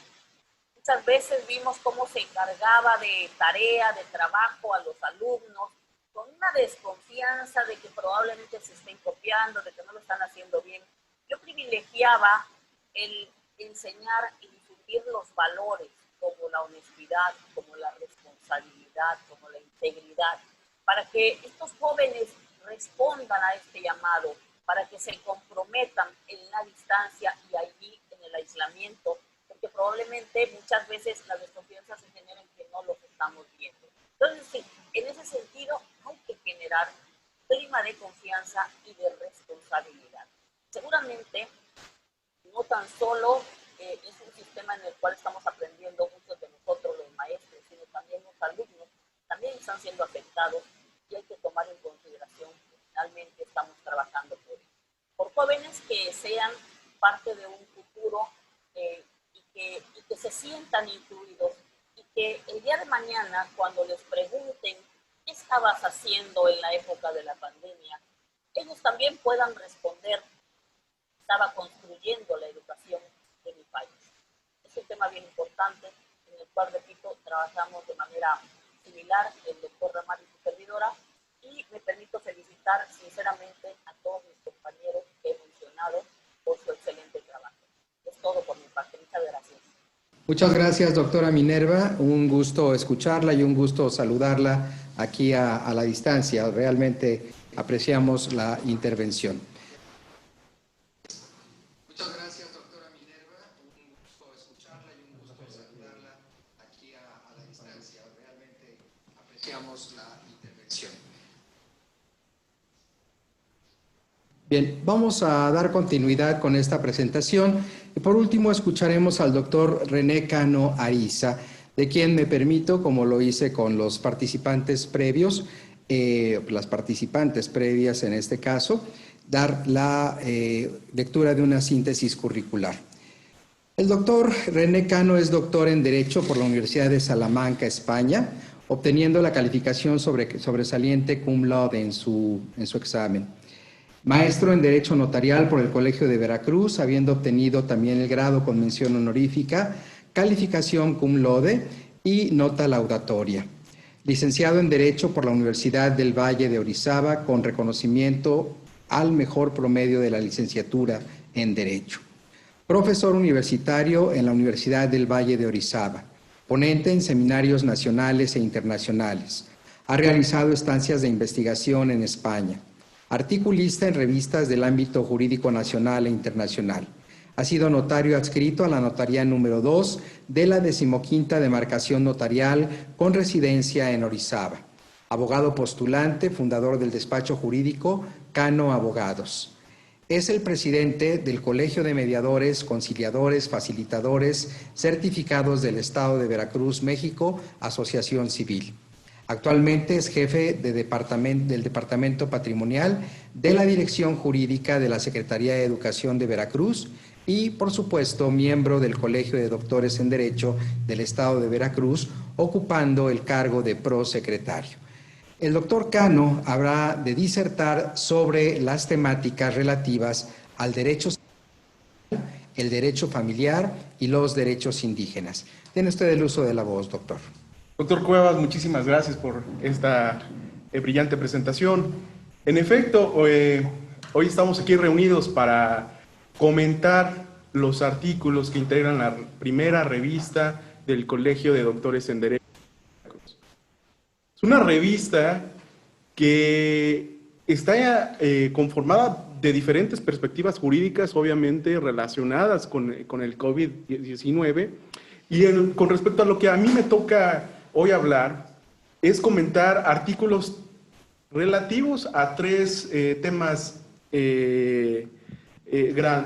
Muchas veces vimos cómo se encargaba de tarea, de trabajo a los alumnos, con una desconfianza de que probablemente se estén copiando, de que no lo están haciendo bien. Yo privilegiaba el enseñar y difundir los valores, como la honestidad, como la responsabilidad, como la integridad, para que estos jóvenes respondan a este llamado, para que se comprometan en la distancia y allí en el aislamiento, porque probablemente muchas veces la desconfianza se genera en que no los estamos viendo. Entonces, sí, en ese sentido hay que generar clima de confianza y de responsabilidad. Seguramente, no tan solo es un sistema en el cual estamos aprendiendo muchos de nosotros, los maestros, sino también los alumnos, también están siendo afectados y hay que tomar en consideración que finalmente estamos trabajando por jóvenes que sean parte de un futuro y que se sientan incluidos y que el día de mañana, cuando les pregunten qué estabas haciendo en la época de la pandemia, ellos también puedan responder: estaba construyendo la educación de mi país. Es un tema bien importante en el cual, repito, trabajamos de manera similar el doctor Ramar y su servidora, y me permito felicitar sinceramente a todos mis compañeros que he mencionado por su excelente trabajo. Es todo por mi parte. Muchas gracias. Muchas gracias, doctora Minerva. Un gusto escucharla y un gusto saludarla aquí a la distancia. Realmente apreciamos la intervención. Muchas gracias, doctora Minerva. Un gusto escucharla y un gusto saludarla aquí a la distancia. Realmente apreciamos la intervención. Bien, vamos a dar continuidad con esta presentación. Y por último, escucharemos al doctor René Cano Ariza, de quien me permito, como lo hice con los participantes previos, las participantes previas en este caso, dar la lectura de una síntesis curricular. El doctor René Cano es doctor en Derecho por la Universidad de Salamanca, España, obteniendo la calificación sobresaliente cum laude en su examen. Maestro en Derecho Notarial por el Colegio de Veracruz, habiendo obtenido también el grado con mención honorífica, calificación cum laude y nota laudatoria. Licenciado en Derecho por la Universidad del Valle de Orizaba, con reconocimiento al mejor promedio de la licenciatura en Derecho. Profesor universitario en la Universidad del Valle de Orizaba. Ponente en seminarios nacionales e internacionales. Ha realizado estancias de investigación en España. Articulista en revistas del ámbito jurídico nacional e internacional. Ha sido notario adscrito a la Notaría número 2 de la 15ª Demarcación Notarial con residencia en Orizaba. Abogado postulante, fundador del despacho jurídico Cano Abogados. Es el presidente del Colegio de Mediadores, Conciliadores, Facilitadores, Certificados del Estado de Veracruz, México, Asociación Civil. Actualmente es jefe del Departamento Patrimonial de la Dirección Jurídica de la Secretaría de Educación de Veracruz y, por supuesto, miembro del Colegio de Doctores en Derecho del Estado de Veracruz, ocupando el cargo de prosecretario. El doctor Cano habrá de disertar sobre las temáticas relativas al derecho social, el derecho familiar y los derechos indígenas. Tiene usted el uso de la voz, doctor. Doctor Cuevas, muchísimas gracias por esta brillante presentación. En efecto, hoy estamos aquí reunidos para comentar los artículos que integran la primera revista del Colegio de Doctores en Derecho. Es una revista que está conformada de diferentes perspectivas jurídicas, obviamente relacionadas con el COVID-19, y con respecto a lo que a mí me toca hoy hablar, es comentar artículos relativos a tres temas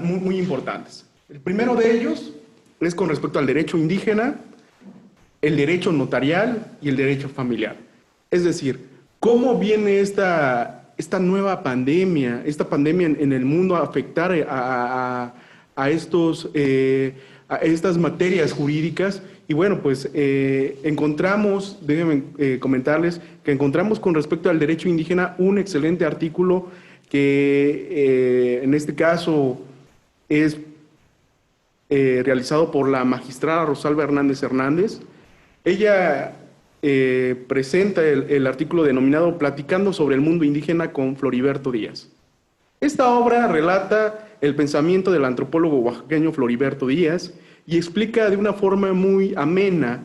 muy importantes. El primero de ellos es con respecto al derecho indígena, el derecho notarial y el derecho familiar. Es decir, cómo viene esta nueva pandemia, esta pandemia en el mundo a afectar a estos a estas materias jurídicas. Y bueno, pues encontramos, déjenme comentarles, que encontramos con respecto al derecho indígena un excelente artículo que en este caso es realizado por la magistrada Rosalba Hernández Hernández. Ella presenta el artículo denominado Platicando sobre el mundo indígena con Floriberto Díaz. Esta obra relata el pensamiento del antropólogo oaxaqueño Floriberto Díaz y explica de una forma muy amena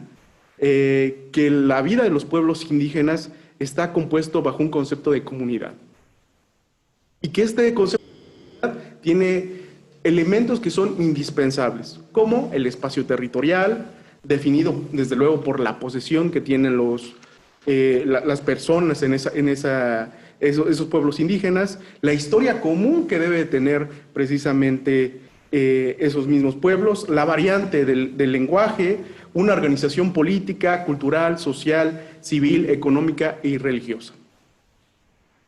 que la vida de los pueblos indígenas está compuesto bajo un concepto de comunidad. Y que este concepto de comunidad tiene elementos que son indispensables, como el espacio territorial, definido desde luego por la posesión que tienen las personas en esos pueblos indígenas, la historia común que debe tener precisamente esos mismos pueblos, la variante del lenguaje, una organización política, cultural, social, civil, económica y religiosa.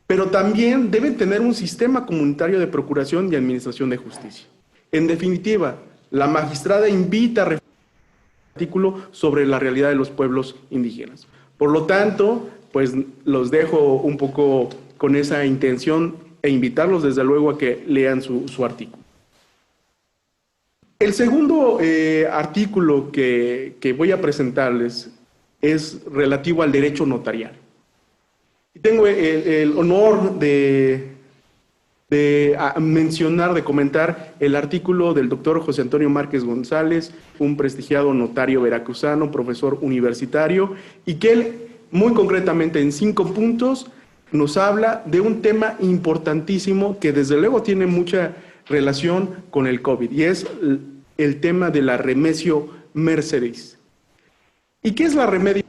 Pero también deben tener un sistema comunitario de procuración y administración de justicia. En definitiva, la magistrada invita a reflexionar el artículo sobre la realidad de los pueblos indígenas. Por lo tanto, pues los dejo un poco con esa intención e invitarlos desde luego a que lean su artículo. El segundo artículo que voy a presentarles es relativo al derecho notarial. Y tengo el honor de mencionar, de comentar el artículo del doctor José Antonio Márquez González, un prestigiado notario veracruzano, profesor universitario, y que él, muy concretamente en 5 puntos, nos habla de un tema importantísimo que desde luego tiene mucha relación con el COVID, y es el tema de la remesio mercedis. ¿Y qué es la remesio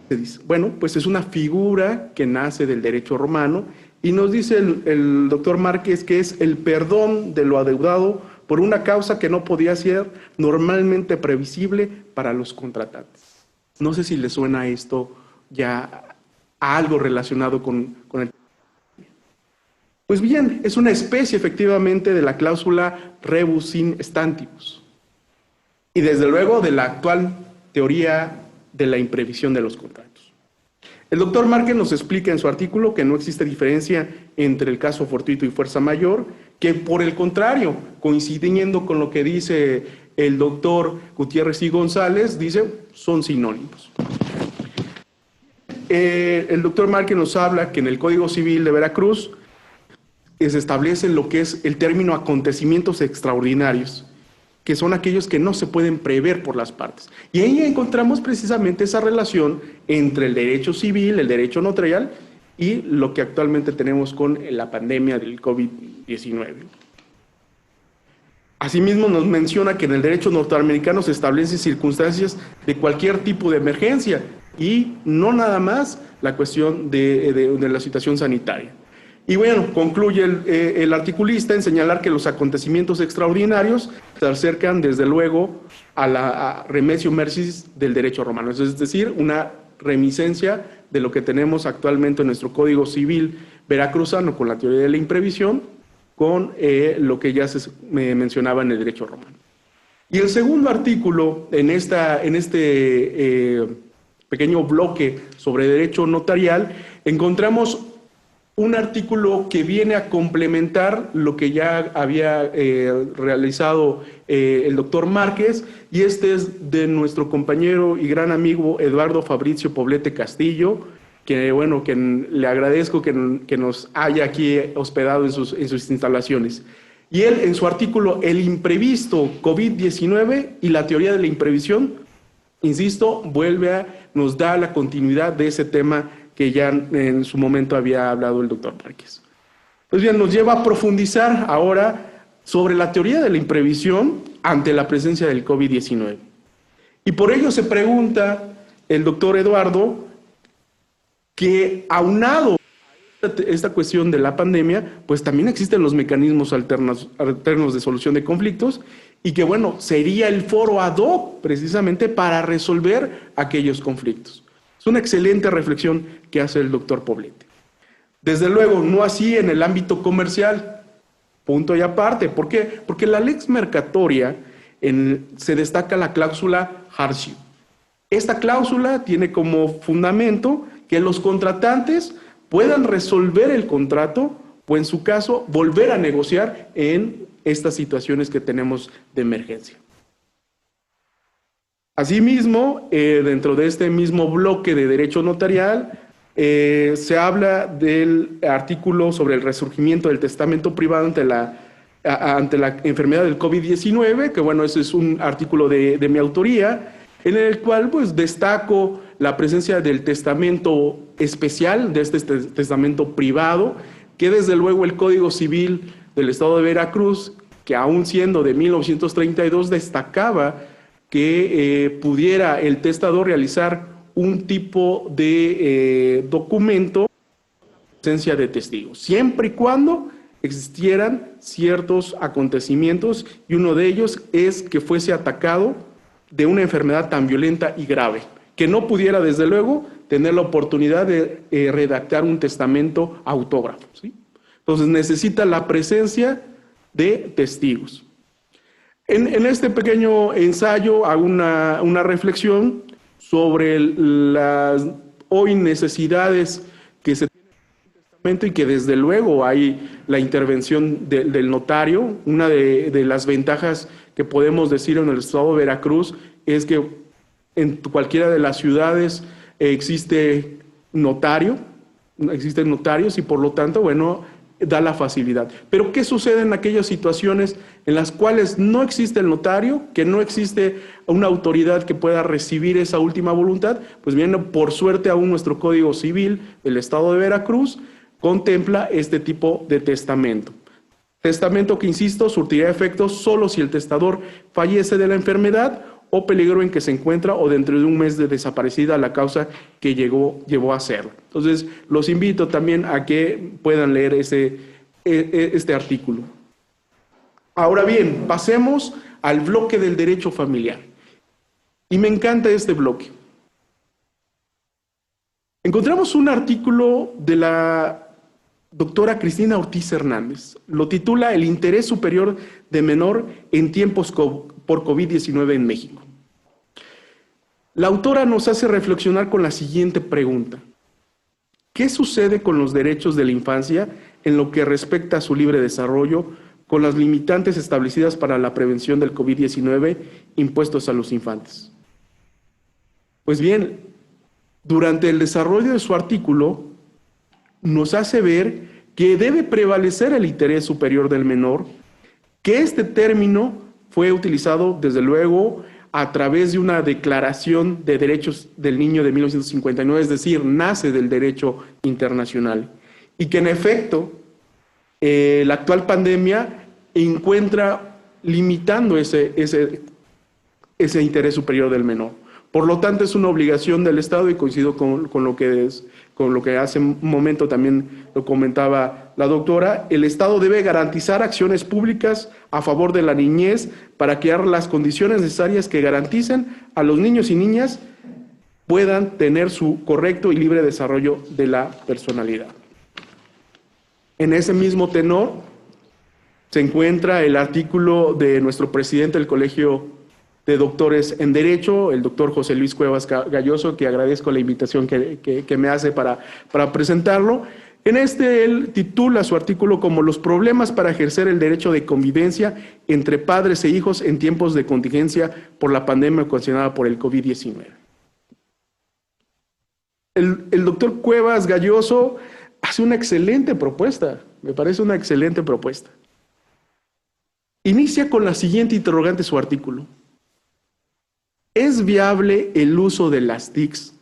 mercedis? Bueno, pues es una figura que nace del derecho romano, y nos dice el doctor Márquez que es el perdón de lo adeudado por una causa que no podía ser normalmente previsible para los contratantes. No sé si le suena esto ya a algo relacionado con el... Pues bien, es una especie efectivamente de la cláusula rebus in stantibus y desde luego de la actual teoría de la imprevisión de los contratos. El doctor Márquez nos explica en su artículo que no existe diferencia entre el caso fortuito y fuerza mayor, que por el contrario, coincidiendo con lo que dice el doctor Gutiérrez y González, dice, son sinónimos. El doctor Márquez nos habla que en el Código Civil de Veracruz se establece lo que es el término acontecimientos extraordinarios, que son aquellos que no se pueden prever por las partes. Y ahí encontramos precisamente esa relación entre el derecho civil, el derecho notarial y lo que actualmente tenemos con la pandemia del COVID-19. Asimismo nos menciona que en el derecho norteamericano se establecen circunstancias de cualquier tipo de emergencia y no nada más la cuestión de la situación sanitaria. Y bueno, concluye el articulista en señalar que los acontecimientos extraordinarios se acercan desde luego a la remesio mercedis del derecho romano, es decir, una reminiscencia de lo que tenemos actualmente en nuestro Código Civil veracruzano con la teoría de la imprevisión, con lo que ya se mencionaba en el derecho romano. Y el segundo artículo en este pequeño bloque sobre derecho notarial encontramos un artículo que viene a complementar lo que ya había realizado el doctor Márquez, y este es de nuestro compañero y gran amigo Eduardo Fabricio Poblete Castillo, que bueno, que le agradezco que nos haya aquí hospedado en sus instalaciones. Y él, en su artículo El imprevisto COVID-19 y la teoría de la imprevisión, insisto, nos da la continuidad de ese tema que ya en su momento había hablado el doctor Márquez. Pues bien, nos lleva a profundizar ahora sobre la teoría de la imprevisión ante la presencia del COVID-19. Y por ello se pregunta el doctor Eduardo que aunado a esta cuestión de la pandemia, pues también existen los mecanismos alternos de solución de conflictos y que bueno, sería el foro ad hoc precisamente para resolver aquellos conflictos. Es una excelente reflexión que hace el doctor Poblete. Desde luego, no así en el ámbito comercial, punto y aparte. ¿Por qué? Porque la lex mercatoria se destaca la cláusula Hardship. Esta cláusula tiene como fundamento que los contratantes puedan resolver el contrato o, en su caso, volver a negociar en estas situaciones que tenemos de emergencia. Asimismo, dentro de este mismo bloque de derecho notarial, se habla del artículo sobre el resurgimiento del testamento privado ante la enfermedad del COVID-19, que bueno, ese es un artículo de mi autoría, en el cual pues destaco la presencia del testamento especial, de este testamento privado, que desde luego el Código Civil del Estado de Veracruz, que aún siendo de 1932, destacaba que pudiera el testador realizar un tipo de documento en presencia de testigos, siempre y cuando existieran ciertos acontecimientos, y uno de ellos es que fuese atacado de una enfermedad tan violenta y grave, que no pudiera, desde luego, tener la oportunidad de redactar un testamento autógrafo, ¿sí? Entonces necesita la presencia de testigos. En este pequeño ensayo hago una reflexión sobre las hoy necesidades que se tienen en el testamento y que desde luego hay la intervención del notario. Una de las ventajas que podemos decir en el estado de Veracruz es que en cualquiera de las ciudades existen notarios y por lo tanto, bueno, da la facilidad. Pero ¿qué sucede en aquellas situaciones en las cuales no existe el notario, que no existe una autoridad que pueda recibir esa última voluntad? Pues bien, por suerte aún nuestro Código Civil del Estado de Veracruz contempla este tipo de testamento. Testamento que, insisto, surtirá efectos solo si el testador fallece de la enfermedad o peligro en que se encuentra o dentro de un mes de desaparecida la causa que llevó a hacerlo. Entonces, los invito también a que puedan leer este artículo. Ahora bien, pasemos al bloque del derecho familiar. Y me encanta este bloque. Encontramos un artículo de la doctora Cristina Ortiz Hernández. Lo titula El interés superior de menor en tiempos por COVID-19 en México. La autora nos hace reflexionar con la siguiente pregunta. ¿Qué sucede con los derechos de la infancia en lo que respecta a su libre desarrollo con las limitantes establecidas para la prevención del COVID-19 impuestos a los infantes? Pues bien, durante el desarrollo de su artículo, nos hace ver que debe prevalecer el interés superior del menor, que este término fue utilizado, desde luego, a través de una Declaración de Derechos del Niño de 1959, es decir, nace del derecho internacional, y que en efecto la actual pandemia encuentra limitando ese interés superior del menor. Por lo tanto, es una obligación del Estado, y coincido con lo que hace un momento también lo comentaba la doctora. El Estado debe garantizar acciones públicas a favor de la niñez para crear las condiciones necesarias que garanticen a los niños y niñas puedan tener su correcto y libre desarrollo de la personalidad. En ese mismo tenor se encuentra el artículo de nuestro presidente del Colegio de Doctores en Derecho, el doctor José Luis Cuevas Galloso, que agradezco la invitación que me hace para presentarlo. En él titula su artículo como Los problemas para ejercer el derecho de convivencia entre padres e hijos en tiempos de contingencia por la pandemia ocasionada por el COVID-19. El doctor Cuevas Galloso hace una excelente propuesta, me parece una excelente propuesta. Inicia con la siguiente interrogante su artículo. ¿Es viable el uso de las TICs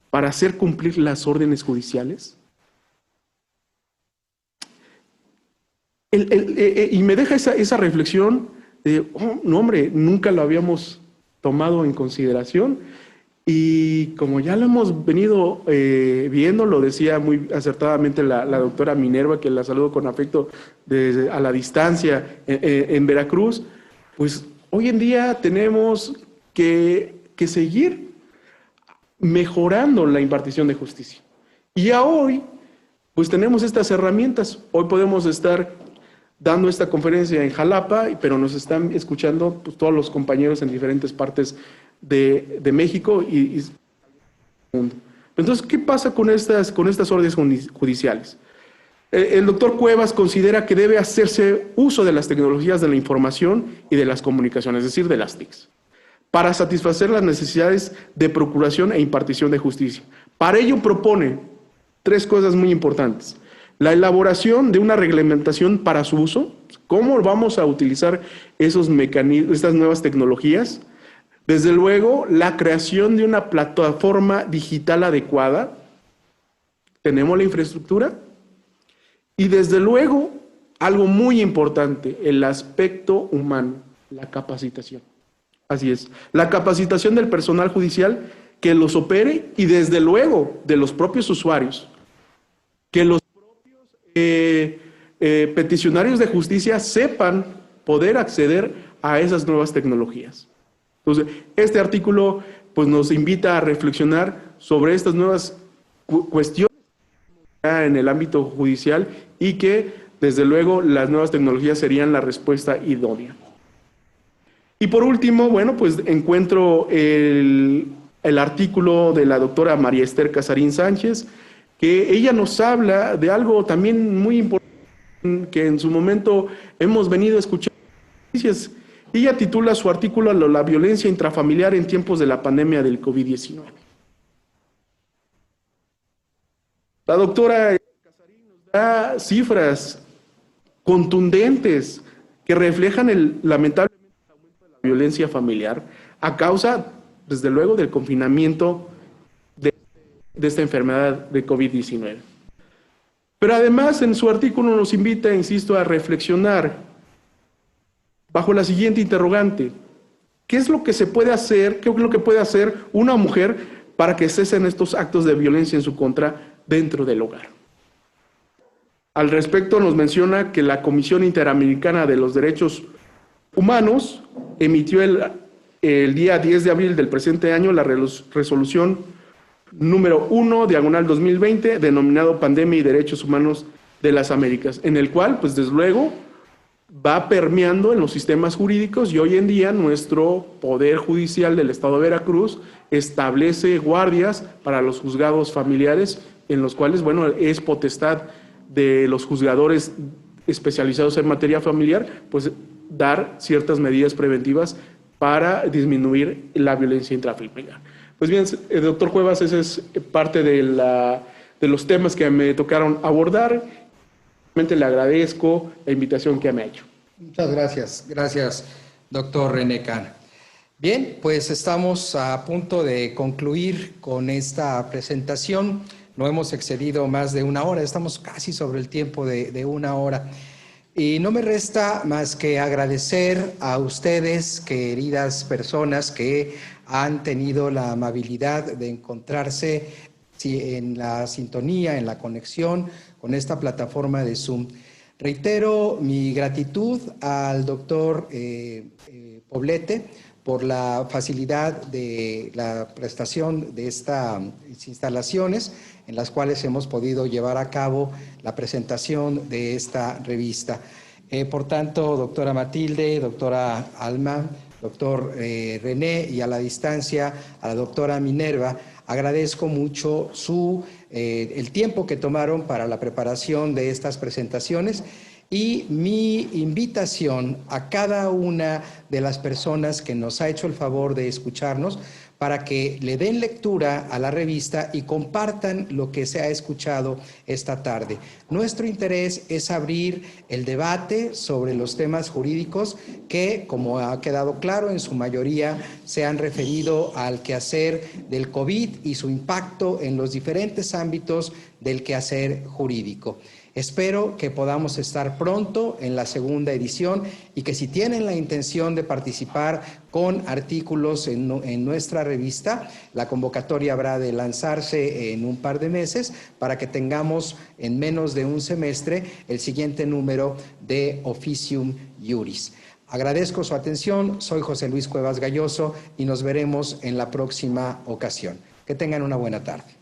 para hacer cumplir las órdenes judiciales? Y me deja esa reflexión de, no hombre, nunca lo habíamos tomado en consideración, y como ya lo hemos venido viendo, lo decía muy acertadamente la doctora Minerva, que la saludo con afecto a la distancia en Veracruz, pues hoy en día tenemos que seguir mejorando la impartición de justicia. Y ya hoy, pues tenemos estas herramientas. Hoy podemos estar dando esta conferencia en Jalapa, pero nos están escuchando pues, todos los compañeros en diferentes partes de México y del mundo. Entonces, ¿qué pasa con estas órdenes judiciales? El doctor Cuevas considera que debe hacerse uso de las tecnologías de la información y de las comunicaciones, es decir, de las TICs, para satisfacer las necesidades de procuración e impartición de justicia. Para ello propone 3 cosas muy importantes. La elaboración de una reglamentación para su uso, cómo vamos a utilizar esos mecanismos, estas nuevas tecnologías. Desde luego, la creación de una plataforma digital adecuada. Tenemos la infraestructura. Y desde luego, algo muy importante, el aspecto humano, la capacitación. Así es, la capacitación del personal judicial que los opere y desde luego de los propios usuarios, que los peticionarios de justicia sepan poder acceder a esas nuevas tecnologías. Entonces, este artículo pues, nos invita a reflexionar sobre estas nuevas cuestiones en el ámbito judicial y que, desde luego, las nuevas tecnologías serían la respuesta idónea. Y por último, bueno, pues encuentro el artículo de la doctora María Esther Casarín Sánchez, que ella nos habla de algo también muy importante que en su momento hemos venido escuchando. Ella titula su artículo La violencia intrafamiliar en tiempos de la pandemia del COVID-19. La doctora Casarín nos da cifras contundentes que reflejan lamentablemente el aumento de la violencia familiar a causa, desde luego, del confinamiento de esta enfermedad de COVID-19. Pero además en su artículo nos invita, insisto, a reflexionar bajo la siguiente interrogante: ¿qué es lo que se puede hacer, qué es lo que puede hacer una mujer para que cesen estos actos de violencia en su contra dentro del hogar? Al respecto nos menciona que la Comisión Interamericana de los Derechos Humanos emitió el día 10 de abril del presente año la resolución número 1/2020, denominado Pandemia y Derechos Humanos de las Américas, en el cual, pues desde luego, va permeando en los sistemas jurídicos y hoy en día nuestro Poder Judicial del Estado de Veracruz establece guardias para los juzgados familiares, en los cuales, bueno, es potestad de los juzgadores especializados en materia familiar, pues dar ciertas medidas preventivas para disminuir la violencia intrafamiliar. Pues bien, doctor Cuevas, ese es parte de los temas que me tocaron abordar. Realmente le agradezco la invitación que me ha hecho. Muchas gracias. Gracias, doctor René Cano. Bien, pues estamos a punto de concluir con esta presentación. No hemos excedido más de 1 hora, estamos casi sobre el tiempo de 1 hora. Y no me resta más que agradecer a ustedes, queridas personas, que han tenido la amabilidad de encontrarse en la sintonía, en la conexión con esta plataforma de Zoom. Reitero mi gratitud al doctor Poblete por la facilidad de la prestación de estas instalaciones en las cuales hemos podido llevar a cabo la presentación de esta revista. Por tanto, doctora Matilde, doctora Alma, doctor René y a la distancia a la doctora Minerva, agradezco mucho el tiempo que tomaron para la preparación de estas presentaciones y mi invitación a cada una de las personas que nos ha hecho el favor de escucharnos para que le den lectura a la revista y compartan lo que se ha escuchado esta tarde. Nuestro interés es abrir el debate sobre los temas jurídicos que, como ha quedado claro, en su mayoría se han referido al quehacer del COVID y su impacto en los diferentes ámbitos del quehacer jurídico. Espero que podamos estar pronto en la segunda edición y que si tienen la intención de participar con artículos en nuestra revista, la convocatoria habrá de lanzarse en un par de meses para que tengamos en menos de un semestre el siguiente número de Officium Juris. Agradezco su atención, soy José Luis Cuevas Gayoso y nos veremos en la próxima ocasión. Que tengan una buena tarde.